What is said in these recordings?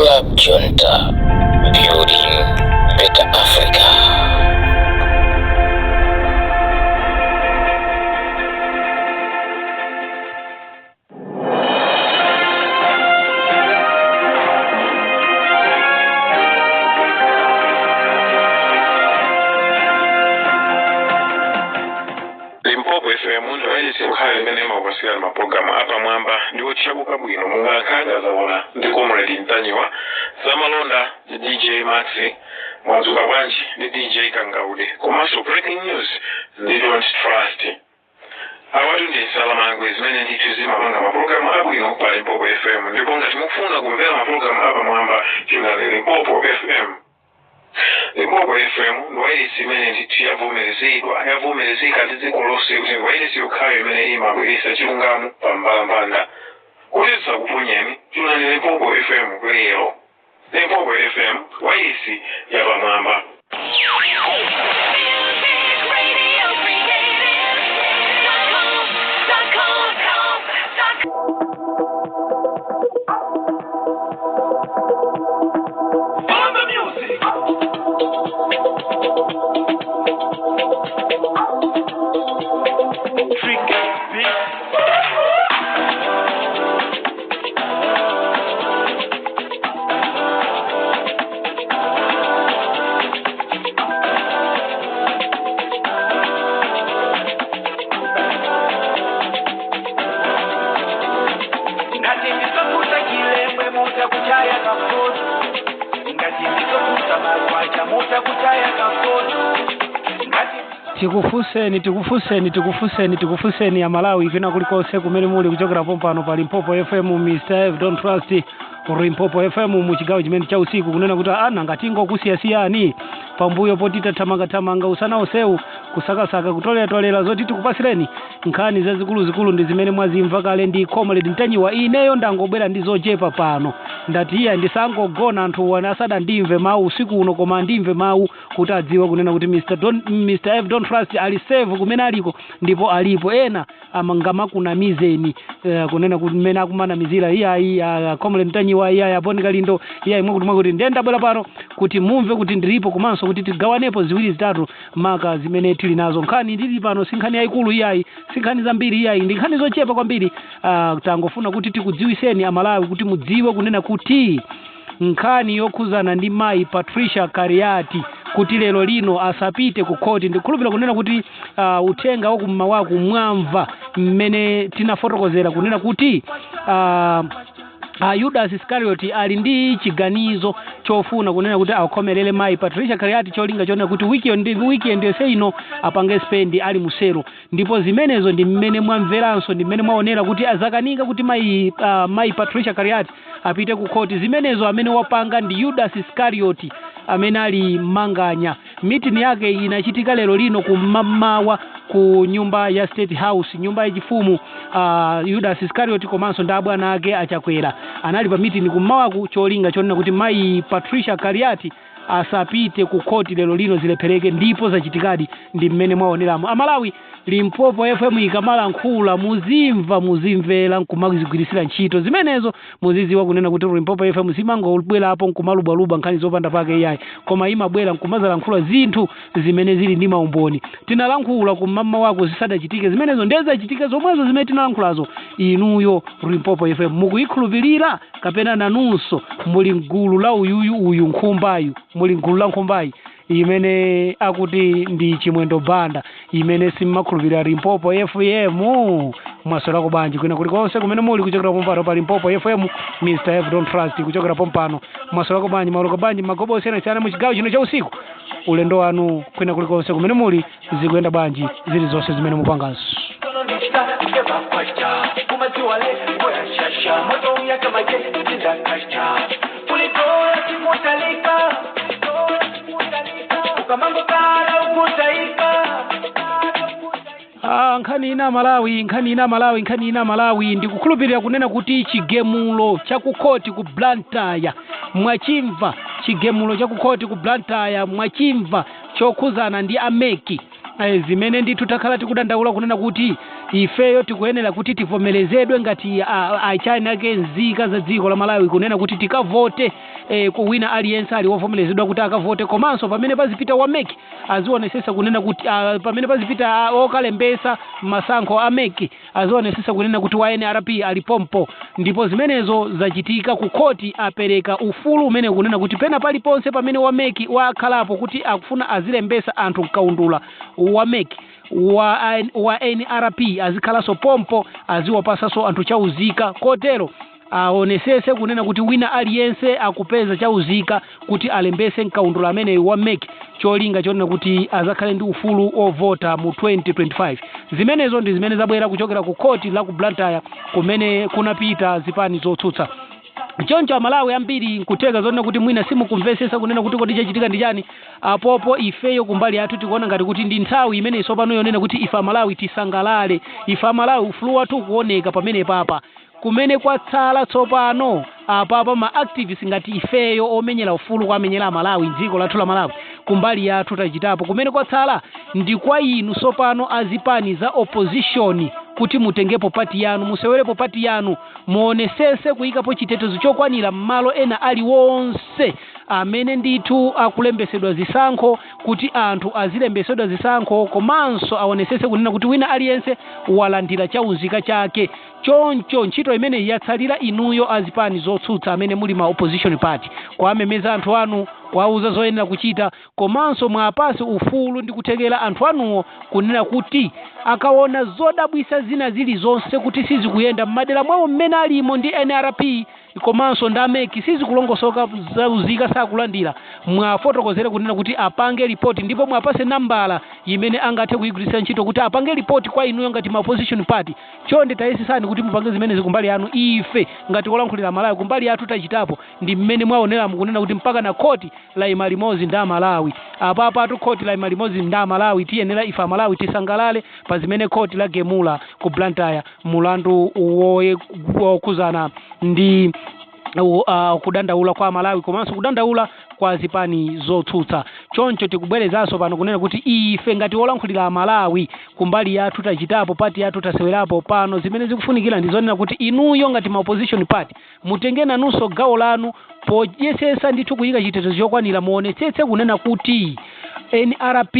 Club Junta, building better Africa. Limpopo FM ndo wailesi ukhayo imene imakupatsirani mapulogalamu apamwamba ndi otchakuka bwino monga nkhani zaona ndi comrade Ntanyiwa, zamalonda ndi DJ Maxi, mwadzuka bwanji ndi DJ Kangaude, komanso breaking news ndi Don't Trust. Awatu ndi Salamangwe zimene ndithu zimapanga mapulogalamu abwino pa Limpopo FM, ndipo ngati mukufuna kumvera mapulogalamu apamwamba chingani Limpopo FM. Limpopo FM ndo wailesi imene ndithu yavomerezeka ndi dziko lonse kuti wailesi ukhayo imene imabweretsa chilungamo pa mbalambanda. Kuti tisakuponyeni chingani Limpopo FM lero. Limpopo FM wailesi yapamwamba. Tikufuseni ya Malawi kina kulikose kumene muli kuchokera pompano pa Limpopo FM. Mr. F Don't Trust Limpopo FM muchigawo chimene cha usiku kunena kuti ngatingo kusiyasiyani pambuyo potita tamanga usana osewu kusakasaka kutolera zoti tikupasireni nkhani zazikulu ndi zimene mwazimva kale ndi comrade Ntanyiwa. Ineyo ndangobwera ndi zochepa pano, ndati iya ndisangogona anthu asada ndimve mawu usiku uno, koma ndimve mawu kuti adziwe kunena kuti Mr. F Don't Trust ali save kumene aliko ndipo alipo ena amangamakunamizeni kunena kuti mmene akumanamizira iyayi comrade Ntanyiwa iyayi aponika lindo iyayi mwakuti ndendabwera pano kuti mumve kuti ndilipo, komanso kuti tigawanepo ziwiri zitatu maka zimene tili nazo. Nkhani ndili pano si nkhani yayikulu iyayi, si nkhani zambiri iyayi, ndi nkhani zochepa kwambiri. Tangofuna kuti tikudziwiseni Amalawi kuti mudziwe kunena kuti nkhani yokhuzana ndi mayi Patricia Kaliati kuti lero lino asapite ku koti. Ndikhulupirira kunena kuti uthenga wakummawaku mwamva mmene tinafotokozera kunena kuti Judas Iscariot ali ndi chiganizo chofuna kunena kuti akhomerere mayi Patricia Kaliati, cholinga chonena kuti weekend yonse ino apange spend ali musero. Ndipo zimenezo ndi mmene mwamveranso, ndi mmene mwaonera kuti azakanika kuti mayi Patricia Kaliati apite ku koti. Zimenezo amene wapanga ndi Judas Iscariot amene ali Manganya. Meeting yake inachitika lero lino kummawa ku nyumba ya State House, nyumba yachifumu. Judas Iscariot komanso ndi abwana ake achakwera anali pa meeting kummawaku, cholinga chonena kuti mayi Patricia Kaliati asapite ku koti lero lino zilephereke, ndipo zachitikadi ndi mmene mwaoneramo. Amalawi, Limpopo FM ikamalankhula muzimvera nkumazigwirisira ntchito zimenezo, muziziwa kunena kuti Limpopo FM simangobwerapo nkumalubaluba nkhani zopanda pake iyayi, koma imabwera nkumazalankhula zinthu zimene zili ndi maumboni. Tinalankhula kumama wako zisadachitike zimenezo, ndezachitike zomwezo zimene tinalankhulazo. Inuyo Limpopo FM mukuyikhulupirira kapena nanunso muli mgulu la uyu nkhumbayu, muli mgulu la nkhumbayi imene akuti ndi chimwendo banda imene simmakhulupirira Limpopo FM? Mwaswera kubanji kwina kulikonse kumene muli kuchokera pompano pa Limpopo FM. Mr. F Don't Trust kuchokera pompano. Mwaswera kubanji, mauluka banji, magobo siyana mu chigawo chino cha usiku. Ulendo wanu kwina kulikonse kumene muli zikuyenda banji zili zonse zimene mupangazo. Nkhani ina Malawi ndikukhulupirira kunena kuti chigemulo chakukoti ku Blantyre mwachimva, chigemulo chakukoti ku Blantyre mwachimva chokhuzana ndi ameki zimene ndithu takhala tikudandaula kunena kuti ifeyo tikuyenera kuti tivomerezedwe ngati achina ke nzika za dziko la Malawi kunena kuti tikavote kuwina aliyense ali wovomerezedwa kuti akavote komanso pamene pazipita wameki azionesesa kunena kuti pamene pazipita okalembesa masankho ameki azionesesa kunena kuti wa NRP alipompo ndipo zimenezo zachitika ku koti apereka ufulu umene kunena kuti pena paliponse pamene wameki wakhalapo kuti akufuna azilembesa anthu mkaundula wameki wa NRP azikhalanso pompo aziwapasaso anthu chauzika kotero aonesese kunena kuti wina aliyense akupeza chauzika kuti alembese mkaundula amene wameki cholinga chonena kuti azakhale ndi ufulu ovota mu 2025 zimenezo ndi zimene zabwera kuchokera ku koti la ku Blantyre kumene kunapita zipani zotsutsa choncho amalawi ambiri nkuteka zonena kuti mwina simukumvesesa kunena kuti kodi chachitika ndi chani apopo ifeyo kumbali yathu tikuona ngati kuti ndi nthawi imene isopano yonena kuti ife amalawi tisangalale ife amalawi ufulu wathu kuoneka pamene papa kumene kwatsala tsopano apapa ma activists ngati ifeyo omenyera ufulu kwamenyera amalawi dziko lathu la Malawi kumbali yathu tachitapo kumene kwatsala ndi kwa inu sopano azipani za opposition kuti mutengepo pati yanu musewerepo pati yanu muonesese kuyikapo chitetezo chokwanira mmalo ena aliwonse amene ndithu akulembesedwa zisankho kuti anthu azilembesedwa zisankho komanso aonesese kunena kuti wina aliyense walandira chauzika chake choncho ntchito imene yatsalira inuyo azipani zotsutsa amene muli ma opposition party kwamemeza anthu anu kwauza zoyenera kuchita komanso mwapase ufulu ndi kutekera anthu anuwo kunena kuti akaona zodabwisa zina zili zonse kuti sizikuyenda mmadera mwawo mmene alimo ndi NRP komanso ndameki sizikulongosoka zauzika sakulandira mwafotokozera kunena kuti apange report ndipo mwapase nambala imene angathe kuyigwiritsa ntchito kuti apange report kwa inuyo ngati ma opposition party chonde tayesesani kuti mupange zimene zikumbali yanu ife ngati olankhulira Malawi kumbali yathu tachitapo ndi mmene mwaonera mukunena kuti mpaka na koti la imalimozi nda Malawi apapa atu koti la imalimozi nda Malawi tiyenera ifa Malawi tisangalale pa zimene koti la Gemula ku Blantyre mulandu wokuzana ndi kudandaula kwa Malawi komanso kudandaula kwa zipani zotsutsa choncho tikubwerezanso pano kunena kuti ife ngati olankhulira Malawi kumbali yathu tachitapo pati yathu tasewerapo pano zimene zikufunikira ndi zonena kuti inuyo ngati ma opposition party mutenge nanunso gawo lanu poyesesa ndithu kuyika chitetezo chokwanira muonetsetse kunena kuti NRP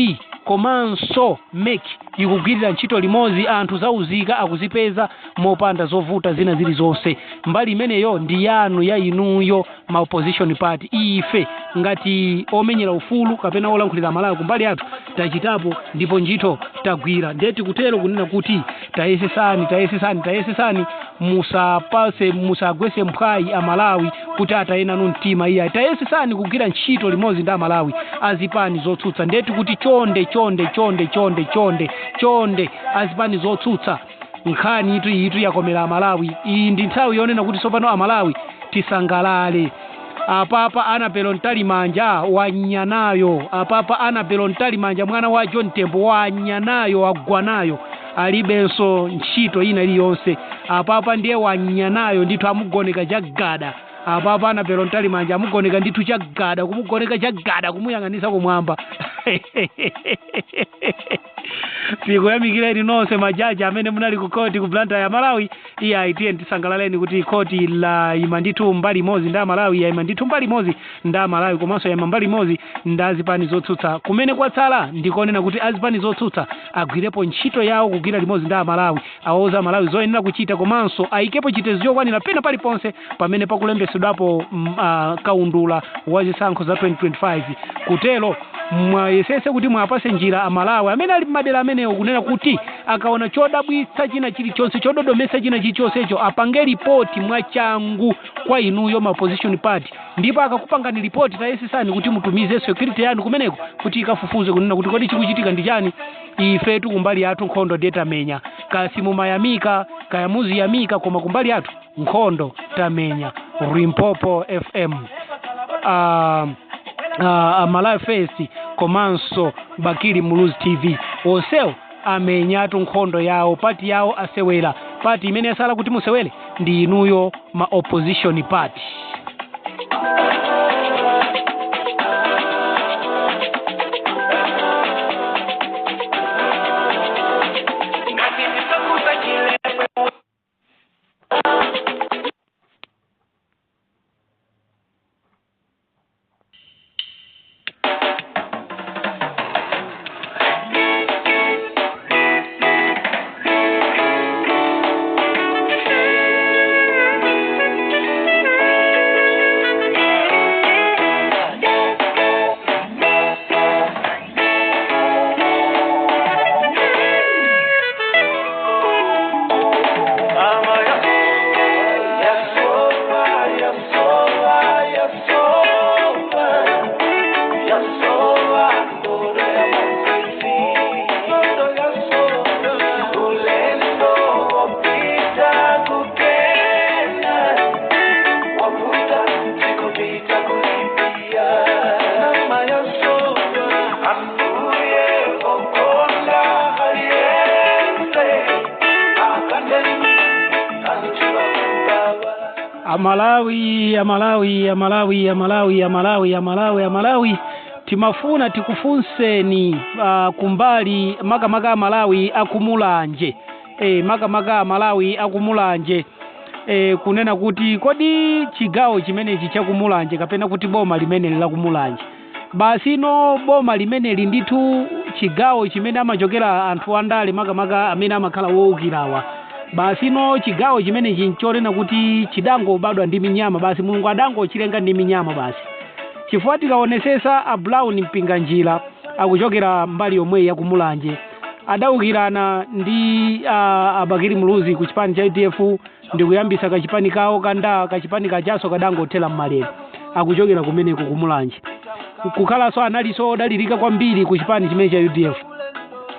komanso meki ikugwirira ntchito limodzi anthu zauzika akuzipeza mopanda zovuta zina zili zonse mbali imeneyo ndi yanu ya inuyo ma opposition party ife ngati omenyera ufulu kapena olankhulira Malawi kumbali yathu tachitapo ndipo ntchito tagwira ndeti kutero kunena kuti tayesesani musagwese mphwayi amalawi kuti atayena nu mtima iya tayesesani kugwira ntchito limodzi ndi amalawi azipani zotsutsa ndeti kuti chonde azipani zotsutsa nkhani itu yakomera Malawi iyi ndi nthawi yonena kuti sopano amalawi tisangalale apapa anapelo ntalimanja wanyanayo apapa anapelo ntalimanja mwana wa John Tembo wanyanayo wagwanayo alibenso ntchito ina iliyonse apapa ndiye wanyanayo ndithu amugoneka chagada apapa anapelo ntalimanja amugoneka ndithu chagada kumugoneka chagada kumuyang'anisa kumwamba tikuyamikireni nonse majaji amene munali ku koti ku Blantyre ya Malawi iya itiye tisangalaleni kuti koti la imandithu mbali mozi nda Malawi ya imandithu mbali mozi nda Malawi komanso ya mbali mozi nda azipani zotsutsa kumene kwatsala ndikonena kuti azipani zotsutsa agwirepo ntchito yawo kugwira limodzi nda Malawi awoza Malawi zoyenera kuchita komanso ayikepo chitetezo chokwanira pena paliponse pamene pakulembesedwapo kaundula wa zisankho za 2025 kutelo mwayesese kuti mwapase njira amalawi amene ali madera amenewo kunena kuti akaona chodabwitsa china chilichonse chododomesa china chilichonsecho apange ripoti mwachangu kwa inuyo ma opposition party ndipo akakupangani ripoti tayesesani kuti mutumize security yanu kumeneko kuti ikafufuze kunena kuti kodi chikuchitika ndi chani ife kumbali yathu nkhondo data menya kasimu mayamika kayamuzi yamika koma kumbali yathu nkhondo tamenya Limpopo FM Malawi Fest komanso Bakili Muluzi TV onsewo amenyatu nkhondo yawo pati yawo asewera pati imene yasala kuti musewele ndi inuyo ma opposition party. Ngati Amalawi timafuna tikufunseni kumbali makamaka Malawi akumulanje makamaka Malawi akumulanje kunena kuti kodi chigawo chimenechi chakumulanje kapena kuti boma limene la kumulanje basi no boma limene linditu chigawo chimene amachokera anthu andale makamaka amene amakhala woukirawa basi no chigawo chimene chinchorena kuti chidango badwa ndi minyama basi Mulungu adango chilenga ndi minyama basi chifukwa tikaonesesa a Brown mpinganjira akuchokera mbali yomwe ya kumulanje adaukirana ndi abakiri muluzi ku chipani cha UDF ndi kuyambisa kachipani kawo kanda kachipani kachaso kadango thela mmalere akuchokera kumeneko kumulanje kukhalaso analiso odalirika kwambiri ku chipani chimene cha UDF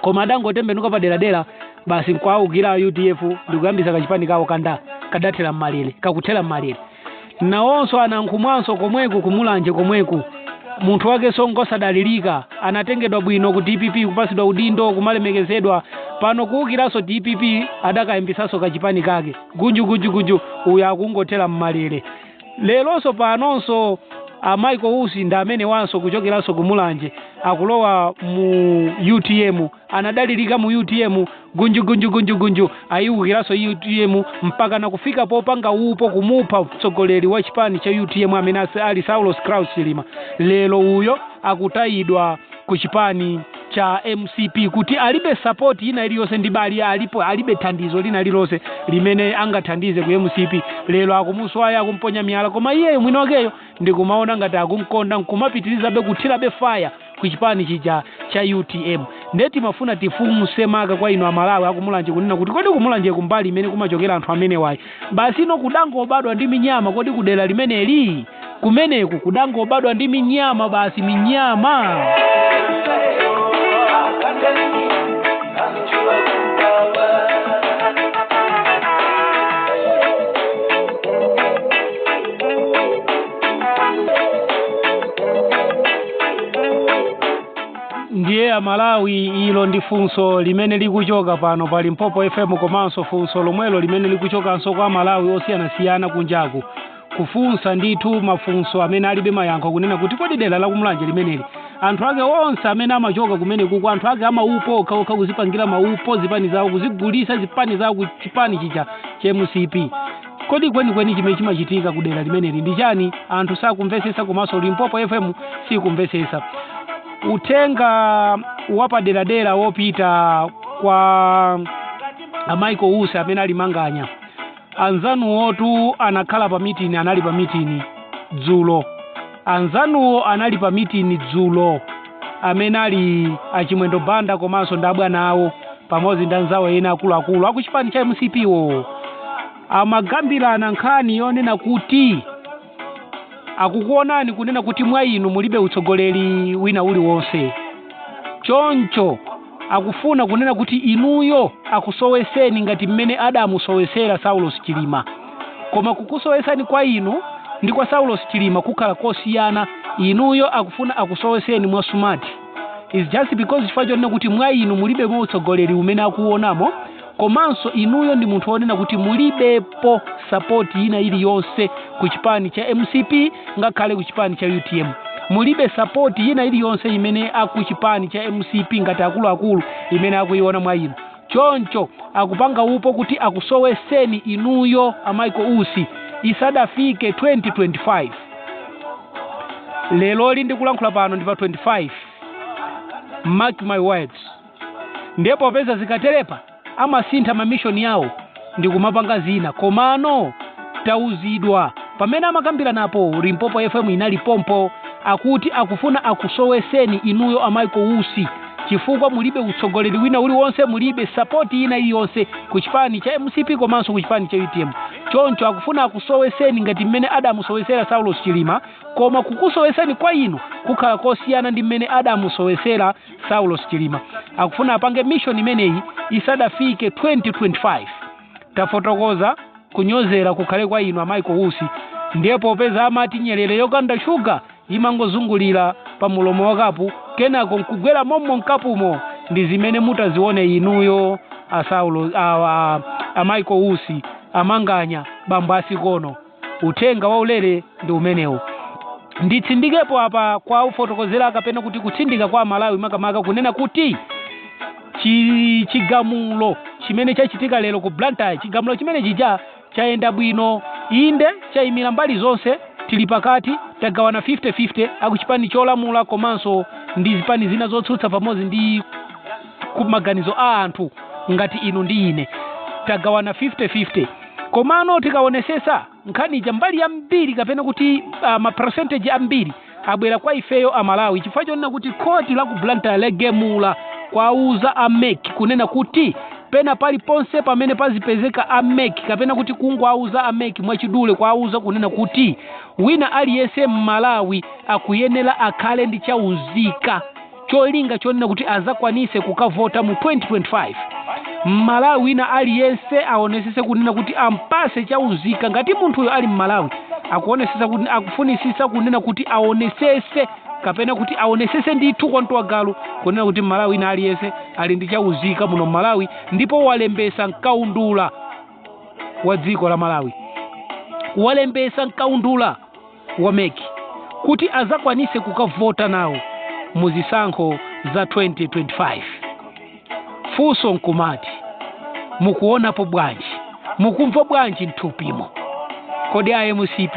koma adango tembenuka padera basi kwaukira UDF ndi kuyambisa kachipani kawo kanda kadathela mmalere kakuthela mmalere nawonso anankhumwanso komweko kumulanje komweko munthu wake songosadalirika anatengedwa bwino ku DPP kupasidwa udindo kumalemekezedwa pano kuukiraso DPP adakayimbisaso kachipani kake gunju uyu akungothela mmalere leronso panonso Michael Usi nda amene wanso kuchokeraso kumulanje akulowa mu UTM anadalirika mu UTM gunju ayiukiraso UTM mpaka nakufika popanga upo kumupha mtsogoleri wa chipani cha UTM amene ali Saulos Kraus Chilima lelo uyo akutayidwa ku chipani cha MCP kuti alibe support ina iliyonse ndi bali alibe thandizo lina lilonse limene angathandize ku MCP lelo akumuswaya akumponya miyala koma iye mwini wakeyo ndikumaona ngati akumkonda nkumapitirizabe kuthirabe fire ku chipani chija cha UTM ndeti mafuna tifunsemaka kwa ino Amalawi akumulanje kunena kuti kodi kumulanje kumbali imene kumachokera anthu amene wayi basi no kudango badwa ndi minyama kodi kudera limene li kumeneku kudango badwa ndi minyama basi minyama ndiye Amalawi ilo ndi funso limene likuchoka pano pa Limpopo FM komanso funso lomwelo limene likuchokanso kwa Malawi osiyanasiyana kunjaku kufunsa ndithu mafunso amene alibe mayankho kunena kuti kodi dera la kumulanje limeneli anthu ake onse amene amachoka kumene kuko anthu ake amaupo okha kuzipangira maupo zipani zawo kuzigulisa zipani zawo ku chipani chija cha MCP kodi kweni chimene chimachitika kudera limeneli ndi chani anthu sakumvesesa komanso Limpopo FM sikumvesesa utenga wapadera wopita kwa Michael Usi amene ali Manganya anzanuwo otu anakhala pa meeting anali pa meeting dzulo anzanuwo anali pa meeting dzulo amene ali achimwendo banda komanso ndabwana awo pamodzi ndi anzawo ena akuluakulu akuchipani cha MCP wo amagambirana nkhani yonena kuti akukuonani kunena kuti mwa inu mulibe utsogoleri wina uliwonse choncho akufuna kunena kuti inuyo akusoweseni ngati mmene adamusowesera Saulos Chilima koma kukusowesani kwa inu ndi kwa Saulos Chilima kukhala kosiyana inuyo akufuna akusoweseni mwa sumati is just because chifukwa kuti mwa inu mulibe utsogoleri umene akuonamo komanso inuyo ndi munthu onena kuti mulibepo support ina iliyonse ku chipani cha MCP ngakhale ku chipani cha UTM mulibe support ina iliyonse imene akuchipani cha MCP ngati akuluakulu imene akuiona mwa inu choncho akupanga upo kuti akusoweseni inuyo Michael Usi isadafike 2025 lelo ndi kulankhula pano ndi pa 25 mark my words ndipo pesa zikaterepa amasintha mamishoni yawo ndi kumapanga zina komano tauzidwa pamene amakambira napo Limpopo FM inali pompo akuti akufuna akusoweseni inuyo Michael Usi chifukwa mulibe utsogoleri wina uliwonse mulibe support ina iliyonse ku chipani cha MCP komanso ku chipani cha UTM choncho akufuna akusoweseni ngati mmene adamusowesera Saulos Chilima koma kukusoweseni kwa inu kukhala kosiyana ndi mmene adamusowesera Saulos Chilima akufuna apange mission imeneyi isadafike 2025 tafotokoza kunyozera kukhale kwa inu Michael Usi ndipo peza amati nyerere yokanda shuga imangozungulira pa mulomo wakapu kenako nkugwera mommo mkapumo. Ndi zimene mutazione inuyo asaulo amaiko usi amanganya bambo asikono. Uthenga wa ulere ndi umenewo. Nditsindikepo apa kwa ufotokozera kapena kuti kutsindika kwa Malawi makamaka kunena kuti chigamulo chimene chachitika lero ku Blantyre, chigamulo chimene chija chayenda bwino inde chayimira mbali zonse, tili pakati tagawana 50-50 akuchipani cholamula komanso ndi zipani zina zotsutsa pamodzi ndi kumaganizo a anthu ngati inu ndi ine tagawana 50-50. Komano tikaonesesa nkhani mbali yambiri kapena kuti ma percentage ambiri abwera kwa ifeyo Amalawi chifukwa chonena kuti koti la ku Blantyre legemula kwauza ameki kunena kuti pena pali ponse pamene pazipezeka ameki kapena kuti kungwauza ameki mwachidule kwauza kunena kuti wina aliyense Malawi akuyenera akhale ndi chauzika cholinga chonena kuti azakwanise kukavota mu 2025. Malawi wina aliyense aonesese kunena kuti ampase chauzika ngati munthuyo ali Malawi akuonesesa kuti akufunisisa kunena kuti aonesese kapena kuti aonesese ndithu kwa ntwagalu kunena kuti Malawi wina aliyense ali ndi chauzika muno Malawi, ndipo walembesa mkaundula wa dziko la Malawi, walembesa mkaundula wa meki kuti azakwanise kukavota nawo muzisankho za 2025. Fuso nkumati mukuonapo bwanji, mukumva bwanji mthupimo? Kodi AMCP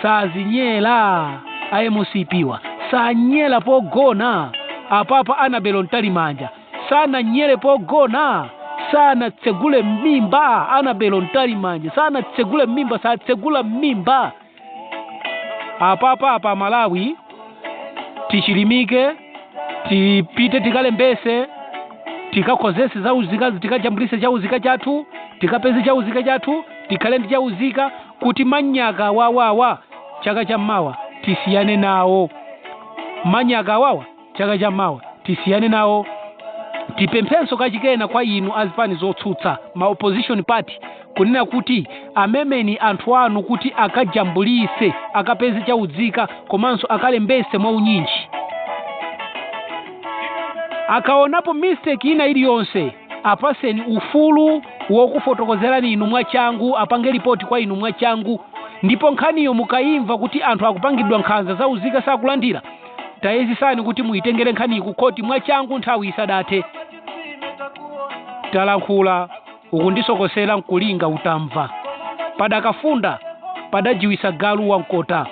sazinyela AMCPwa sanyela pogona apapa Anabelo Ntalimanja sana nyele pogona sana tsegule mimba Anabelo Ntalimanja sana tsegule mimba sa tsegula mimba apa Malawi tichilimike tipite tikalembese tikakozese zauzika tikajambulise chauzika chathu tikapeze chauzika chathu tikhale ndi chauzika kuti manyaka wawawa chaka cha mawa tisiyane nawo, manyaka wawa chaka cha mawa tisiyane nawo. Tipemphenso kachikena kwa inu azipani zotsutsa ma opposition party kunena kuti amemeni anthu anu kuti akajambulise akapeze chauzika komanso akalembese mwa unyinji. Akaonapo mistake ina iliyonse apaseni ufulu wokufotokozerani inu mwachangu, apange ripoti kwa inu mwachangu, ndipo nkhaniyo mukaimva kuti anthu akupangidwa nkhanza zauzika sakulandira tayezisani kuti muitengere nkhani kukoti mwachangu nthawi isadate. Talankhula ukundisokosera nkulinga utamva, padakafunda padajiwisa galu wankota,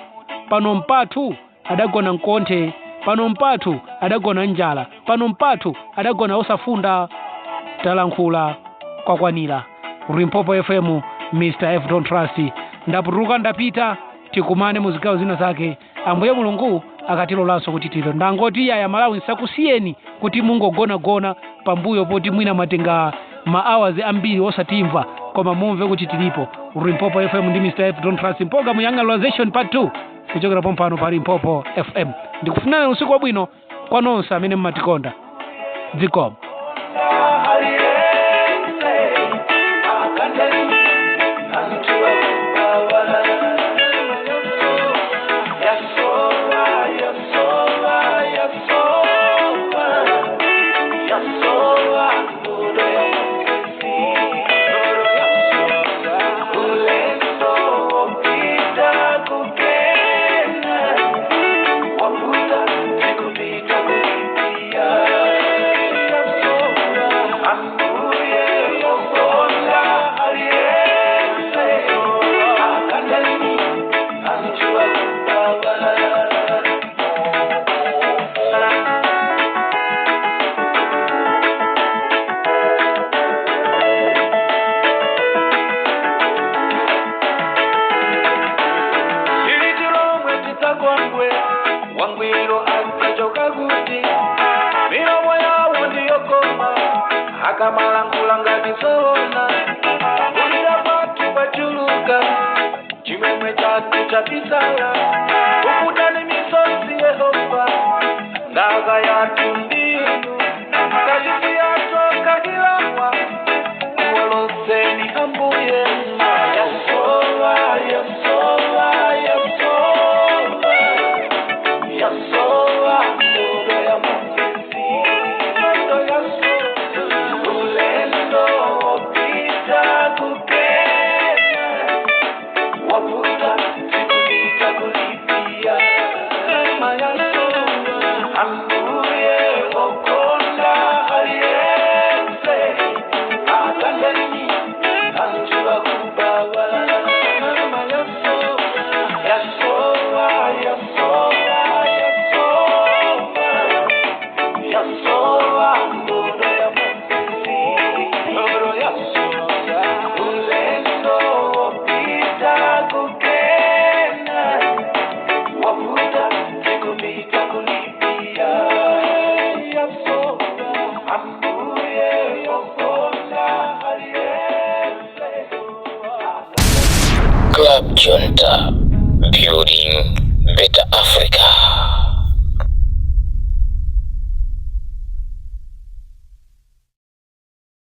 pano mpathu adagona nkonthe, pano mpathu adagona njala, pano mpathu adagona osafunda. Talankhula kwakwanira. Limpopo FM, Mr. F Don't Trust. Ndapuluka ndapita tikumane muzigawo zina zake. Ambuye Mulungu akatilolanso kuti tilo ndangoti ya Malawi nsakusiyeni kuti mungogona pambuyo poti mwina matenga hours ambiri osatimva koma mumve kuti tilipo. Limpopo FM ndi Mr. F Don't Trust, program Youngalization part 2 kuchokera pompano pa Limpopo FM. Ndikufunana usiku wabwino kwa nonse amene mmatikonda. Dzikomo. Akamalangula ngati zona ulira patu pachuluka chimwemwe chatu chatisala ukutani misozi Yehova ndaga yatu ndinu kajisi yatu kahilawa uoloseni ambuye yasowa Sub Junta, building better Africa.